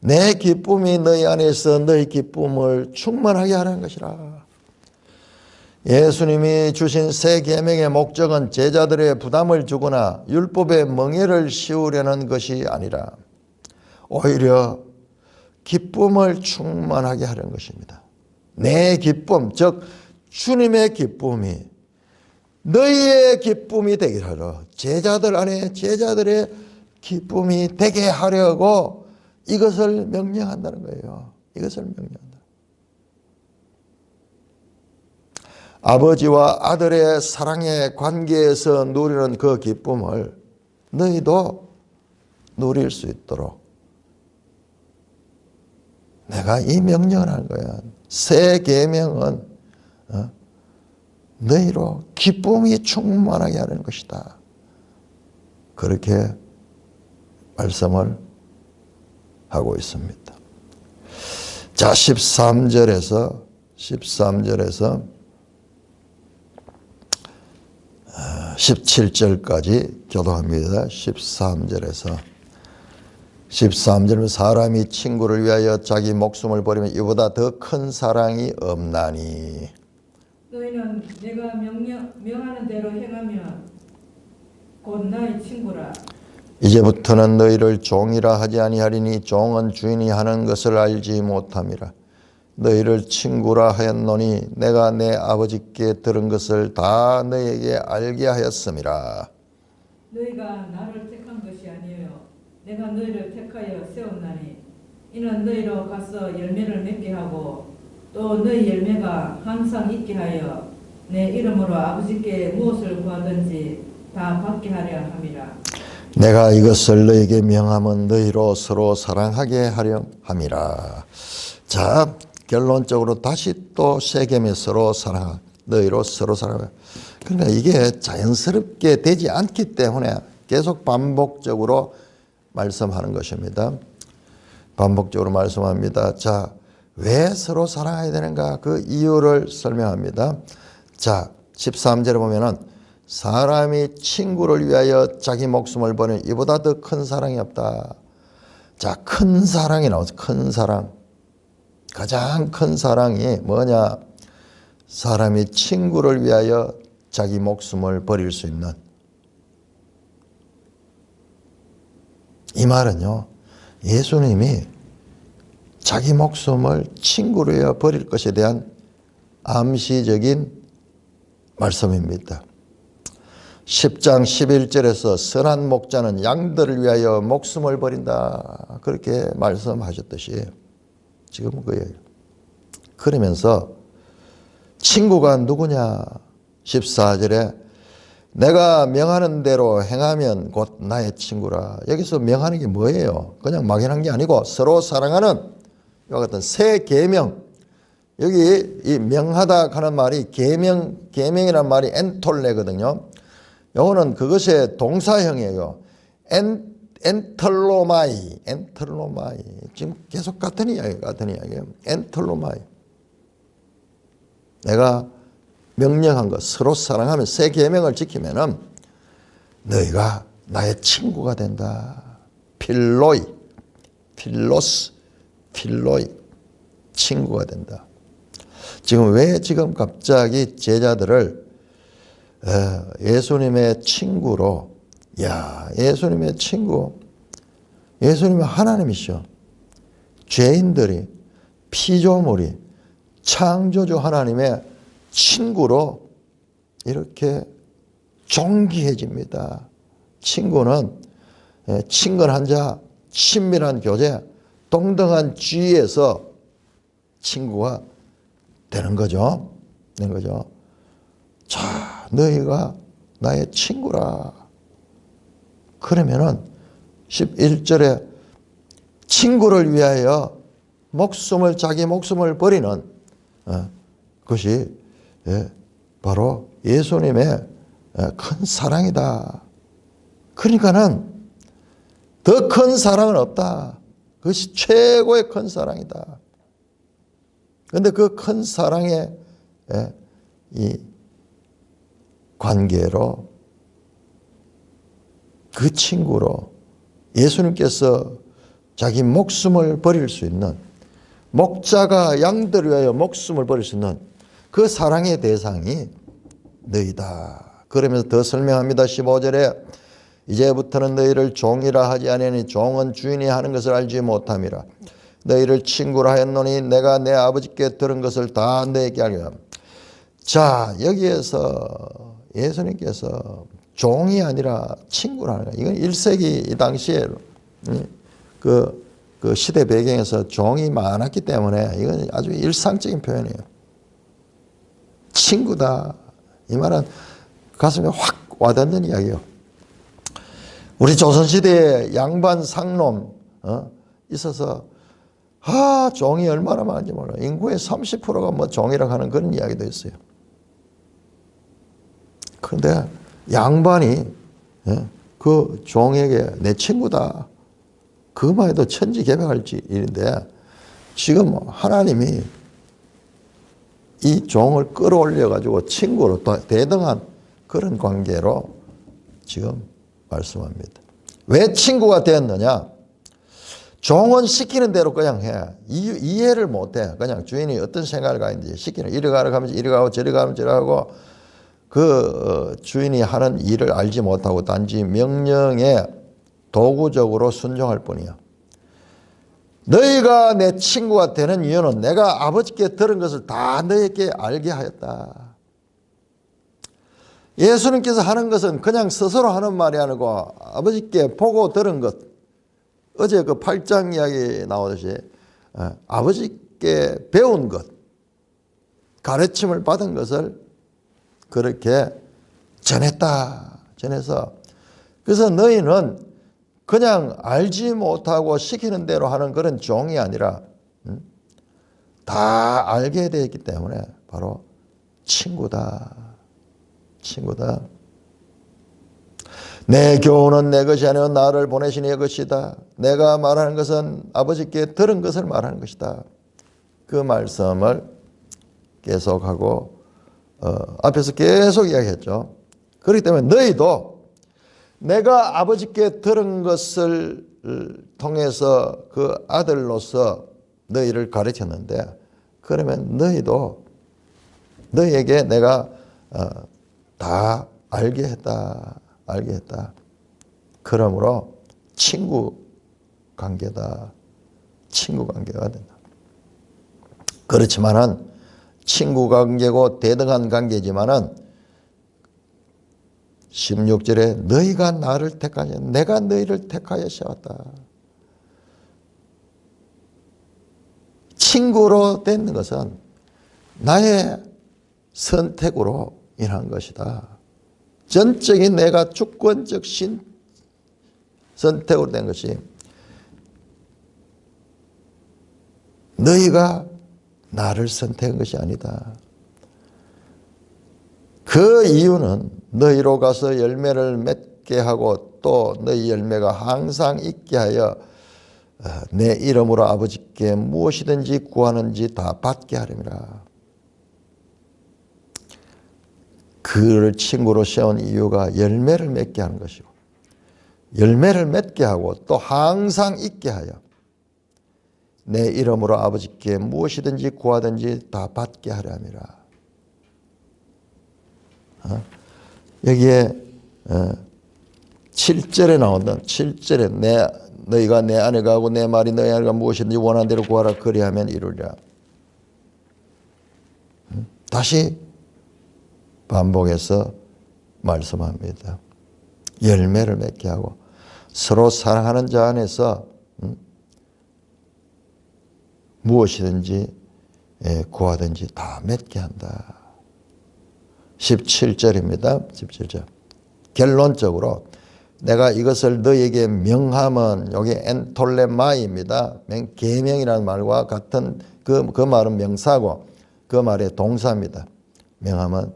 내 기쁨이 너희 안에서 너희 기쁨을 충만하게 하는 것이라. 예수님이 주신 새 계명의 목적은 제자들의 부담을 주거나 율법의 멍에를 씌우려는 것이 아니라 오히려 기쁨을 충만하게 하려는 것입니다. 내 기쁨, 즉 주님의 기쁨이 너희의 기쁨이 되게 하려, 제자들 안에 제자들의 기쁨이 되게 하려고 이것을 명령한다는 거예요. 이것을 명령한다. 아버지와 아들의 사랑의 관계에서 누리는 그 기쁨을 너희도 누릴 수 있도록 내가 이 명령을 하는 거야. 새 계명은 너희로 기쁨이 충만하게 하는 것이다. 그렇게 말씀을 하고 있습니다. 자, 13절에서 17절까지 교도합니다. 13절은 사람이 친구를 위하여 자기 목숨을 버리면 이보다 더 큰 사랑이 없나니. 너희는 내가 명하는 대로 행하면 곧 나의 친구라. 이제부터는 너희를 종이라 하지 아니하리니 종은 주인이 하는 것을 알지 못함이라. 너희를 친구라 하였노니 내가 내 아버지께 들은 것을 다 너희에게 알게 하였음이라. 너희가 나를 택한 것이 아니에요. 내가 너희를 택하여 세웠나니 이는 너희로 가서 열매를 맺게 하고 또 너희 열매가 항상 있게 하여 내 이름으로 아버지께 무엇을 구하든지 다 받게 하려 함이라. 내가 이것을 너희에게 명함은 너희로 서로 사랑하게 하려 함이라. 자, 결론적으로 다시 또 새 계명에 서로 사랑. 너희로 서로 사랑하라. 그러니까 이게 자연스럽게 되지 않기 때문에 계속 반복적으로 말씀하는 것입니다. 반복적으로 말씀합니다. 자, 왜 서로 사랑해야 되는가? 그 이유를 설명합니다. 자, 13절에 보면은 사람이 친구를 위하여 자기 목숨을 버리는 이보다 더 큰 사랑이 없다. 자, 큰 사랑이 나오죠. 큰 사랑. 가장 큰 사랑이 뭐냐? 사람이 친구를 위하여 자기 목숨을 버릴 수 있는. 이 말은요, 예수님이 자기 목숨을 친구를 위하여 버릴 것에 대한 암시적인 말씀입니다. 10장 11절에서 선한 목자는 양들을 위하여 목숨을 버린다. 그렇게 말씀하셨듯이 지금 그예요. 그러면서 친구가 누구냐? 14절에 내가 명하는 대로 행하면 곧 나의 친구라. 여기서 명하는 게 뭐예요? 그냥 막연한 게 아니고 서로 사랑하는 이와 같은 새 계명. 여기 이 명하다 하는 말이 계명이라는 말이 엔톨레거든요. 요거는 그것의 동사형이에요. 엔틀로마이. 지금 계속 같은 이야기예요. 엔틀로마이. 내가 명령한 것, 서로 사랑하면 새 계명을 지키면은 너희가 나의 친구가 된다. 필로이, 필로이, 친구가 된다. 지금 왜 지금 갑자기 제자들을 예수님의 친구로, 예수님의 친구, 예수님은 하나님이시죠. 죄인들이, 피조물이 창조주 하나님의 친구로 이렇게 존귀해집니다. 친구는 친근한 자, 친밀한 교제, 동등한 지위에서 친구가 되는 거죠. 자, 너희가 나의 친구라. 그러면은 11절에 친구를 위하여 자기 목숨을 버리는 것이 바로 예수님의 큰 사랑이다. 그러니까는 더 큰 사랑은 없다. 그것이 최고의 큰 사랑이다. 그런데 그 큰 사랑의 이 관계로 그 친구로 예수님께서 자기 목숨을 버릴 수 있는, 목자가 양들을 위하여 목숨을 버릴 수 있는 그 사랑의 대상이 너희다. 그러면서 더 설명합니다. 15절에 이제부터는 너희를 종이라 하지 아니하니 종은 주인이 하는 것을 알지 못함이라. 너희를 친구라 하였노니 내가 내 아버지께 들은 것을 다 너희에게 알리라. 자, 여기에서 예수님께서 종이 아니라 친구라는 거예요. 이건 1세기 이 당시에 그 시대 배경에서 종이 많았기 때문에 이건 아주 일상적인 표현이에요. 친구다. 이 말은 가슴에 확 와닿는 이야기예요. 우리 조선시대에 양반 상놈 있어서 종이 얼마나 많은지 몰라. 인구의 30%가 뭐 종이라고 하는 그런 이야기도 있어요. 그런데 양반이 그 종에게 내 친구다. 그것만 해도 천지개벽할 일인데 지금 하나님이 이 종을 끌어올려가지고 친구로 대등한 그런 관계로 지금 말씀합니다. 왜 친구가 되었느냐? 종은 시키는 대로 그냥 해. 이해를 못해. 그냥 주인이 어떤 생각을 가는지 시키는. 이리 가라 하면 이리 가고 저리 가면 저리 가고 그 주인이 하는 일을 알지 못하고 단지 명령에 도구적으로 순종할 뿐이야. 너희가 내 친구가 되는 이유는 내가 아버지께 들은 것을 다 너희에게 알게 하였다. 예수님께서 하는 것은 그냥 스스로 하는 말이 아니고 아버지께 보고 들은 것. 어제 그 8장 이야기 나오듯이 아버지께 배운 것, 가르침을 받은 것을 그렇게 전해서 그래서 너희는 그냥 알지 못하고 시키는 대로 하는 그런 종이 아니라 다 알게 되어 있기 때문에 바로 친구다. 친구다. 내 교훈은 내 것이 아니요 나를 보내신 이의 것이다. 내가 말하는 것은 아버지께 들은 것을 말하는 것이다. 그 말씀을 계속하고 앞에서 계속 이야기했죠. 그렇기 때문에 너희도 내가 아버지께 들은 것을 통해서 그 아들로서 너희를 가르쳤는데 그러면 너희도 너희에게 내가 다 알게 했다. 알게 했다. 그러므로 친구 관계다. 친구 관계가 된다. 그렇지만은 친구 관계고 대등한 관계지만은 16절에 너희가 나를 택하여 내가 너희를 택하여 세웠다. 친구로 되는 것은 나의 선택으로 인한 것이다. 전적인 내가 주권적 선택으로 된 것이 너희가 나를 선택한 것이 아니다. 그 이유는 너희로 가서 열매를 맺게 하고 또 너희 열매가 항상 있게 하여 내 이름으로 아버지께 무엇이든지 구하는지 다 받게 하림이라. 그를 친구로 세운 이유가 열매를 맺게 하는 것이고 열매를 맺게 하고 또 항상 있게 하여 내 이름으로 아버지께 무엇이든지 구하든지 다 받게 하려 함이라. 여기에 7절에 나온다. 7절에 너희가 내 안에 가고 내 말이 너희 안에 가 무엇이든지 원하는 대로 구하라 그리하면 이루리라. 다시 반복해서 말씀합니다. 열매를 맺게 하고 서로 사랑하는 자 안에서 무엇이든지 구하든지 다 맺게 한다. 17절입니다. 17절. 결론적으로 내가 이것을 너희에게 명함은 여기 엔톨레마이입니다. 계명이라는 말과 같은 그 말은 명사고 그 말의 동사입니다. 명함은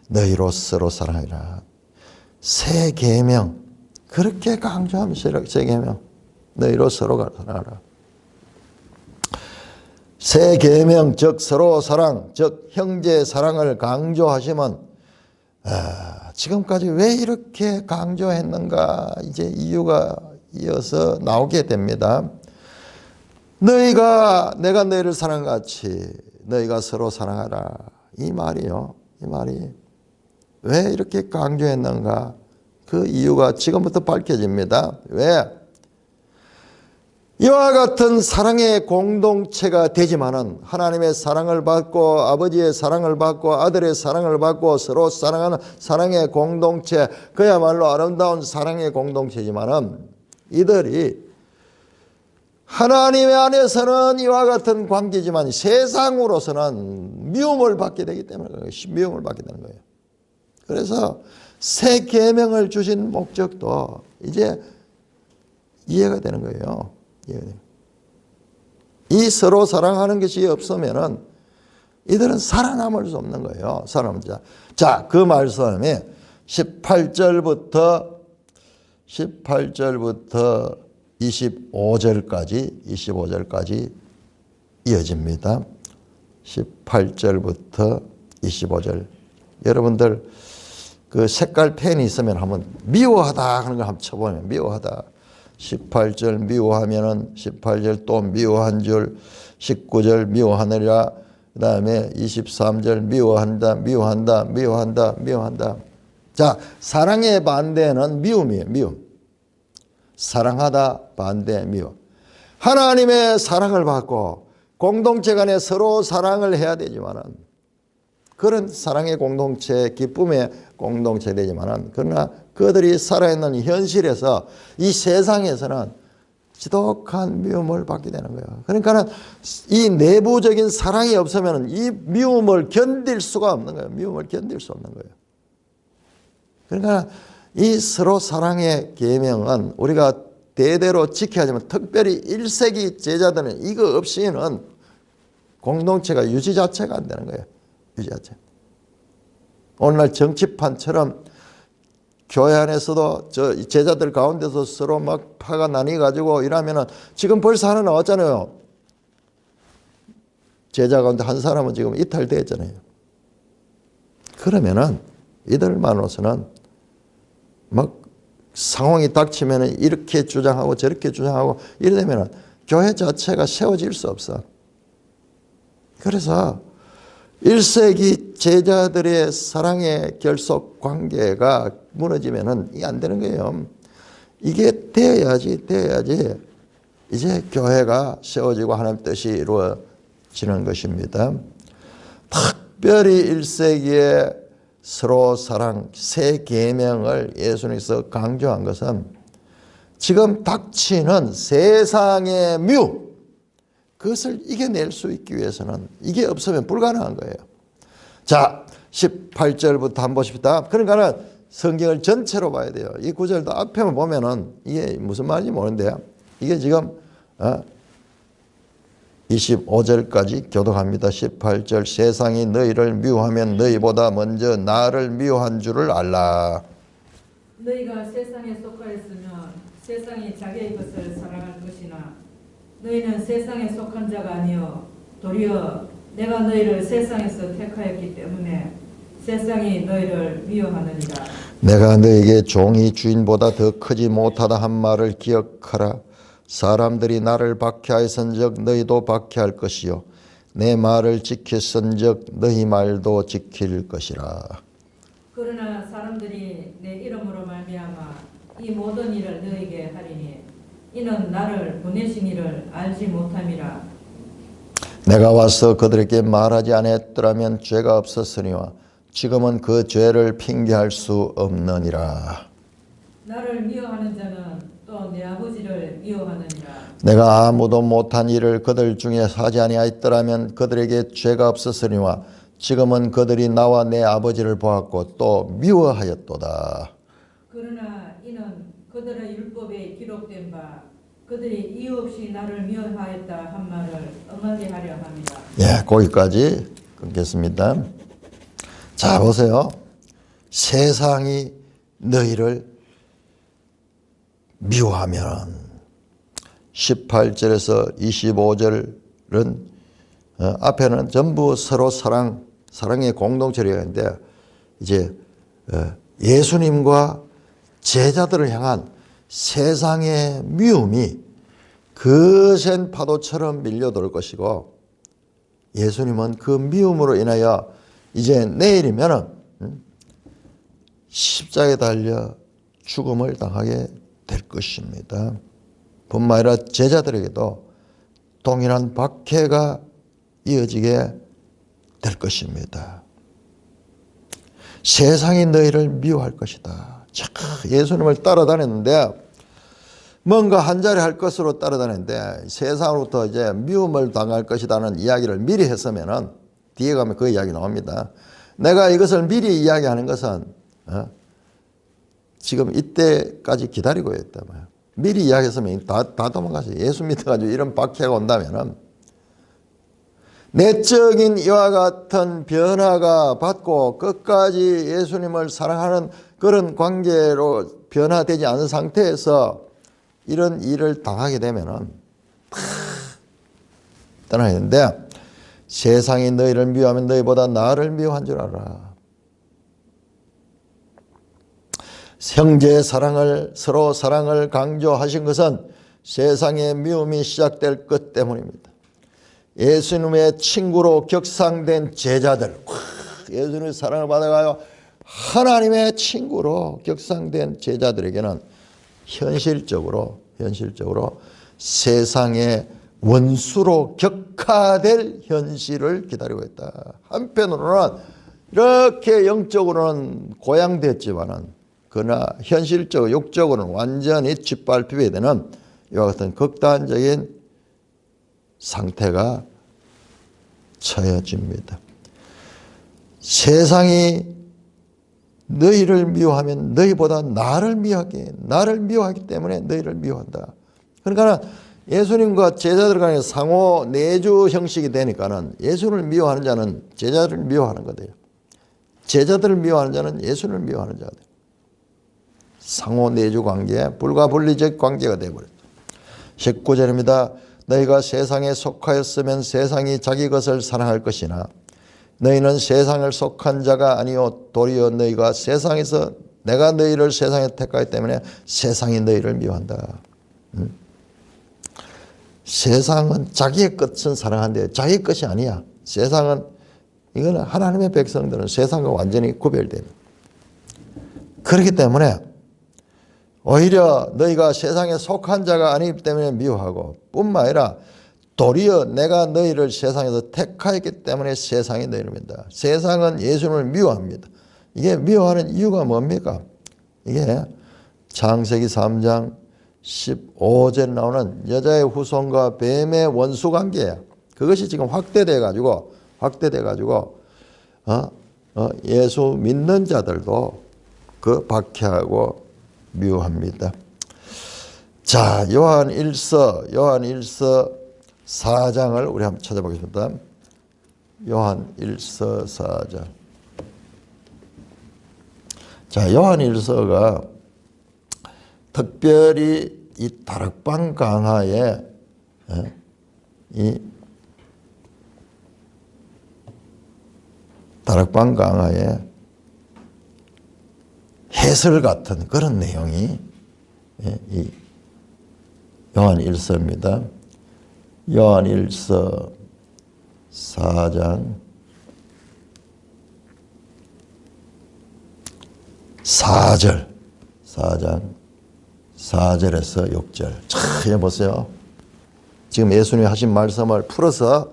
너희로 서로 사랑하라. 새 계명 그렇게 강조하면서 새 계명 너희로 서로 사랑하라. 새 계명 즉 서로 사랑 즉 형제 사랑을 강조하시면 지금까지 왜 이렇게 강조했는가 이제 이유가 이어서 나오게 됩니다. 내가 너희를 사랑같이 너희가 서로 사랑하라. 이 말이요. 이 말이 왜 이렇게 강조했는가? 그 이유가 지금부터 밝혀집니다. 왜? 이와 같은 사랑의 공동체가 되지만은 하나님의 사랑을 받고 아버지의 사랑을 받고 아들의 사랑을 받고 서로 사랑하는 사랑의 공동체 그야말로 아름다운 사랑의 공동체지만은 이들이 하나님의 안에서는 이와 같은 관계지만 세상으로서는 미움을 받게 되기 때문에 미움을 받게 되는 거예요. 그래서 새 계명을 주신 목적도 이제 이해가 되는 거예요. 이 서로 사랑하는 것이 없으면은 이들은 살아남을 수 없는 거예요. 살아남자. 자, 그 말씀이 18절부터 25절까지 이어집니다. 18절부터 25절. 여러분들 그 색깔 펜이 있으면 한번 미워하다 하는 걸 한번 쳐보면 미워하다. 18절 미워하면은 18절 또 미워한 줄 19절 미워하느라 그 다음에 23절 미워한다. 자, 사랑의 반대는 미움이에요. 미움. 사랑하다 반대 미움. 하나님의 사랑을 받고 공동체 간에 서로 사랑을 해야 되지만은 그런 사랑의 공동체, 기쁨의 공동체 되지만은 그러나 그들이 살아있는 현실에서 이 세상에서는 지독한 미움을 받게 되는 거예요. 그러니까는 이 내부적인 사랑이 없으면 이 미움을 견딜 수가 없는 거예요. 미움을 견딜 수 없는 거예요. 그러니까 이 서로 사랑의 계명은 우리가 대대로 지켜야 하지만 특별히 1세기 제자들은 이거 없이는 공동체가 유지 자체가 안 되는 거예요. 유지 자체. 오늘날 정치판처럼 교회 안에서도 저 제자들 가운데서 서로 막 파가 나뉘어가지고 이러면은 지금 벌써 하나 나왔잖아요. 제자 가운데 한 사람은 지금 이탈되었잖아요. 그러면은 이들만으로서는 막 상황이 닥치면은 이렇게 주장하고 저렇게 주장하고 이러면은 교회 자체가 세워질 수 없어. 그래서 1세기 제자들의 사랑의 결속 관계가 무너지면은 이게 안 되는 거예요. 이게 되어야지 이제 교회가 세워지고 하나님 뜻이 이루어지는 것입니다. 특별히 1세기에 서로 사랑 새 계명을 예수님께서 강조한 것은 지금 닥치는 세상의 뮤, 그것을 이겨낼 수 있기 위해서는 이게 없으면 불가능한 거예요. 자, 18절부터 한번 보십시다. 그러니까는 성경을 전체로 봐야 돼요. 이 구절도 앞에만 보면은 이게 무슨 말인지 모르는데요. 이게 지금 25절까지 교독합니다. 18절 세상이 너희를 미워하면 너희보다 먼저 나를 미워한 줄을 알라. 너희가 세상에 속하였으면 세상이 자기의 것을 사랑할 것이나 너희는 세상에 속한 자가 아니요 도리어 내가 너희를 세상에서 택하였기 때문에 세상이 너희를 미워하느니라. 내가 너에게 종이 주인보다 더 크지 못하다 한 말을 기억하라. 사람들이 나를 박해하였은즉 너희도 박해할 것이요 내 말을 지켰은즉 너희 말도 지킬 것이라. 그러나 사람들이 내 이름으로 말미암아 이 모든 일을 너에게 하리니 이는 나를 보내신 이를 알지 못함이라. 내가 와서 그들에게 말하지 않았더라면 죄가 없었으니와 지금은 그 죄를 핑계할 수 없느니라. 나를 미워하는 자는 또 내 아버지를 미워하느니라. 내가 아무도 못한 일을 그들 중에 하지 아니하였더라면 그들에게 죄가 없었으니와 지금은 그들이 나와 내 아버지를 보았고 또 미워하였도다. 그러나 이는 그들의 율법에 기록된 바 그들이 이유 없이 나를 미워하였다 한 말을 응하게 하려 합니다. 예, 거기까지 끊겠습니다. 자, 보세요. 세상이 너희를 미워하면 18절에서 25절은 앞에는 전부 서로 사랑의 공동체를 하는데 이제 예수님과 제자들을 향한 세상의 미움이 거센 파도처럼 밀려들 것이고 예수님은 그 미움으로 인하여 이제 내일이면은 십자가에 달려 죽음을 당하게 될 것입니다. 뿐만 아니라 제자들에게도 동일한 박해가 이어지게 될 것입니다. 세상이 너희를 미워할 것이다. 예수님을 따라다녔는데 뭔가 한 자리 할 것으로 따라다녔는데 세상으로부터 이제 미움을 당할 것이라는 이야기를 미리 했으면은 뒤에 가면 그 이야기 나옵니다. 내가 이것을 미리 이야기하는 것은 지금 이때까지 기다리고 있단 말이에요. 미리 이야기했으면 다 도망가서 예수 믿어가지고 이런 박해가 온다면은 내적인 이와 같은 변화가 받고 끝까지 예수님을 사랑하는 그런 관계로 변화되지 않은 상태에서 이런 일을 당하게 되면은 떠나야 되는데 세상이 너희를 미워하면 너희보다 나를 미워한 줄 알아. 형제의 사랑을 서로 사랑을 강조하신 것은 세상의 미움이 시작될 것 때문입니다. 예수님의 친구로 격상된 제자들, 예수님의 사랑을 받아가요 하나님의 친구로 격상된 제자들에게는 현실적으로 세상의 원수로 격화될 현실을 기다리고 있다. 한편으로는 이렇게 영적으로는 고양됐지만은 그러나 현실적으로 육적으로는 완전히 짓밟히게 되는 이와 같은 극단적인 상태가 처해집니다. 세상이 너희를 미워하면 너희보다 나를 미워하기 때문에 너희를 미워한다. 그러니까 예수님과 제자들 간의 상호 내주 형식이 되니까는 예수를 미워하는 자는 제자를 미워하는 거예요. 제자들을 미워하는 자는 예수를 미워하는 자가 돼요. 상호 내주 관계, 불과 분리적 관계가 되어버렸다. 19절입니다. 너희가 세상에 속하였으면 세상이 자기 것을 사랑할 것이나 너희는 세상을 속한 자가 아니요 도리어 너희가 세상에서 내가 너희를 세상에 택하기 때문에 세상이 너희를 미워한다. 세상은 자기의 것은 사랑한데 자기 것이 아니야. 세상은 이거는 하나님의 백성들은 세상과 완전히 구별됩니다. 그렇기 때문에 오히려 너희가 세상에 속한 자가 아니기 때문에 미워하고 뿐만 아니라 도리어 내가 너희를 세상에서 택하였기 때문에 세상이 너희를 믿는다. 세상은 예수님을 미워합니다. 이게 미워하는 이유가 뭡니까? 이게 창세기 3장 15절에 나오는 여자의 후손과 뱀의 원수 관계야. 그것이 지금 확대돼 가지고 예수 믿는 자들도 그 박해하고 미워합니다. 자, 요한 1서 4장을 우리 한번 찾아보겠습니다. 요한 1서 4장. 자, 요한 1서가 특별히 이 다락방 강화에 이 다락방 강화에 해설 같은 그런 내용이 이 요한 1서입니다. 요한 1서 4장 4장 4절에서 6절. 자, 보세요. 지금 예수님이 하신 말씀을 풀어서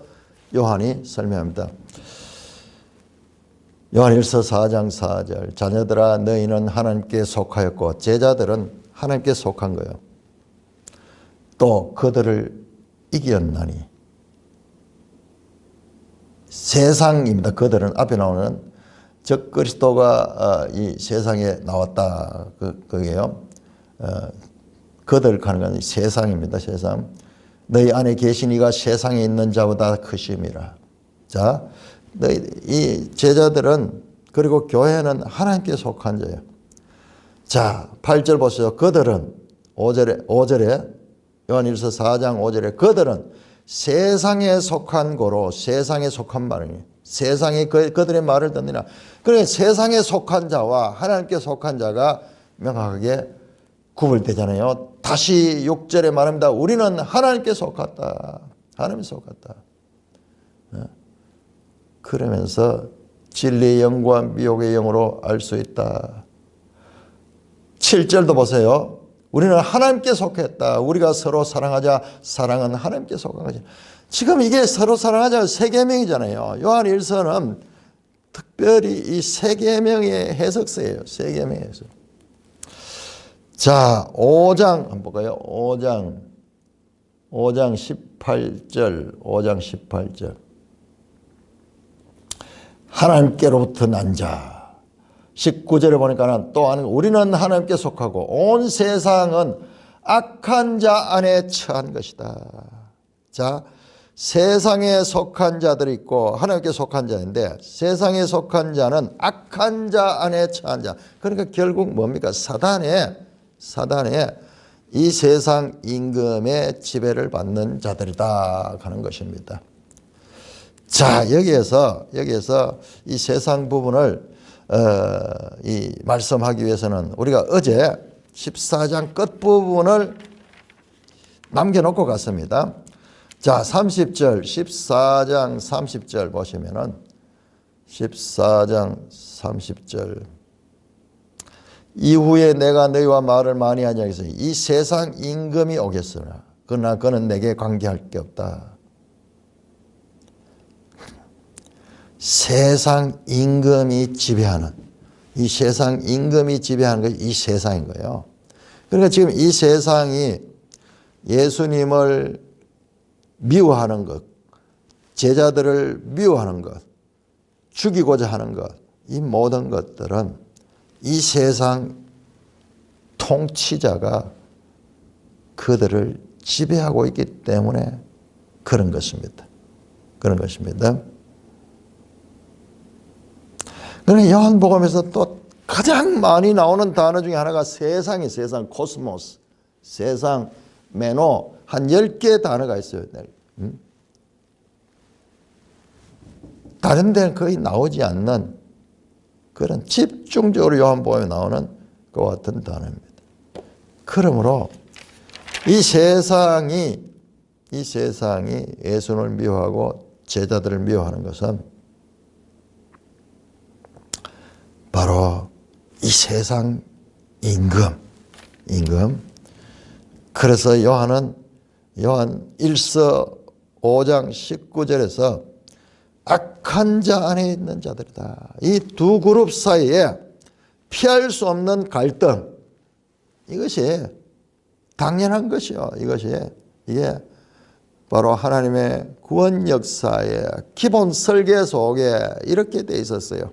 요한이 설명합니다. 요한 1서 4장 4절. 자녀들아 너희는 하나님께 속하였고 제자들은 하나님께 속한 거예요. 또 그들을 이겼나니. 세상입니다. 그들은 앞에 나오는 적 그리스도가 이 세상에 나왔다. 그게요. 그들 가는 건 세상입니다. 세상. 너희 안에 계신 이가 세상에 있는 자보다 크심이라. 자, 너희 이 제자들은 그리고 교회는 하나님께 속한 자예요. 자, 8절 보세요. 그들은 5절에 요한일서 4장 5절에 그들은 세상에 속한 고로 세상에 속한 말이니 세상이 그들의 말을 듣느냐. 그러니까 세상에 속한 자와 하나님께 속한 자가 명확하게 구분되잖아요. 다시 6절에 말합니다. 우리는 하나님께 속았다. 하나님께 속았다. 그러면서 진리의 영과 미혹의 영으로 알 수 있다. 7절도 보세요. 우리는 하나님께 속했다. 우리가 서로 사랑하자. 사랑은 하나님께 속한 거지. 지금 이게 서로 사랑하자 세 계명이잖아요. 요한 1서는 특별히 이 세 계명의 해석서예요. 세 계명의 해석. 자, 5장 한번 볼까요? 5장 18절. 하나님께로부터 난 자. 19절에 보니까는 또 우리는 하나님께 속하고 온 세상은 악한 자 안에 처한 것이다. 자, 세상에 속한 자들이 있고 하나님께 속한 자인데 세상에 속한 자는 악한 자 안에 처한 자. 그러니까 결국 뭡니까? 사단의 이 세상 임금의 지배를 받는 자들이다 하는 것입니다. 자, 여기에서 이 세상 부분을 이 말씀하기 위해서는 우리가 어제 14장 끝부분을 남겨놓고 갔습니다. 자, 30절 14장 30절 보시면은 14장 30절 이후에 내가 너희와 말을 많이 하냐 해서 이 세상 임금이 오겠으나 그러나 그는 내게 관계할 게 없다. 세상 임금이 지배하는 이 세상 임금이 지배하는 것이 이 세상인 거예요. 그러니까 지금 이 세상이 예수님을 미워하는 것, 제자들을 미워하는 것, 죽이고자 하는 것, 이 모든 것들은 이 세상 통치자가 그들을 지배하고 있기 때문에 그런 것입니다. 그런 것입니다. 그러니 요한복음에서 또 가장 많이 나오는 단어 중에 하나가 세상이 세상, 코스모스, 세상, 메노, 한 10개의 단어가 있어요. 다른 데는 거의 나오지 않는 그런 집중적으로 요한복음에 나오는 그와 같은 단어입니다. 그러므로 이 세상이 예수를 미워하고 제자들을 미워하는 것은 바로 이 세상 임금. 그래서 요한 1서 5장 19절에서 악한 자 안에 있는 자들이다. 이 두 그룹 사이에 피할 수 없는 갈등, 이것이 당연한 것이요. 이게 바로 하나님의 구원 역사의 기본 설계 속에 이렇게 돼 있었어요.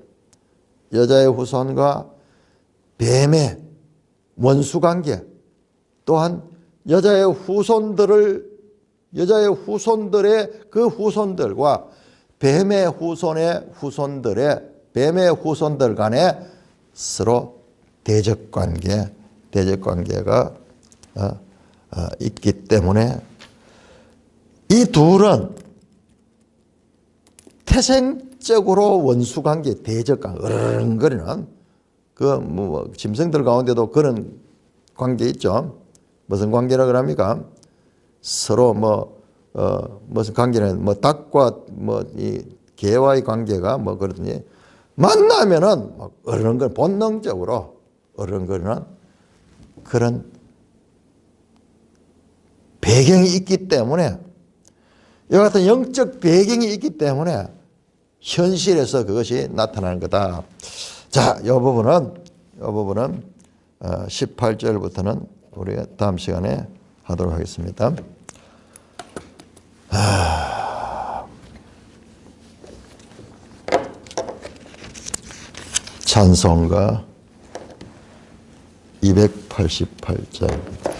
여자의 후손과 뱀의 원수관계, 또한 여자의 후손들의 그 후손들과 뱀의 후손들 간에 서로 대적관계가 있기 때문에 이 둘은 태생적으로 원수관계, 대적관계, 으르렁거리는 짐승들 가운데도 그런 관계 있죠. 무슨 관계라 그럽니까? 서로 무슨 관계는 닭과 이 개와의 관계가 그러더니 만나면은 으르렁거리는 본능적으로 으르렁거리는 그런 배경이 있기 때문에 이와 같은 영적 배경이 있기 때문에 현실에서 그것이 나타나는 거다. 자, 이 부분은 18절부터는 우리가 다음 시간에 하도록 하겠습니다. 찬송가 288절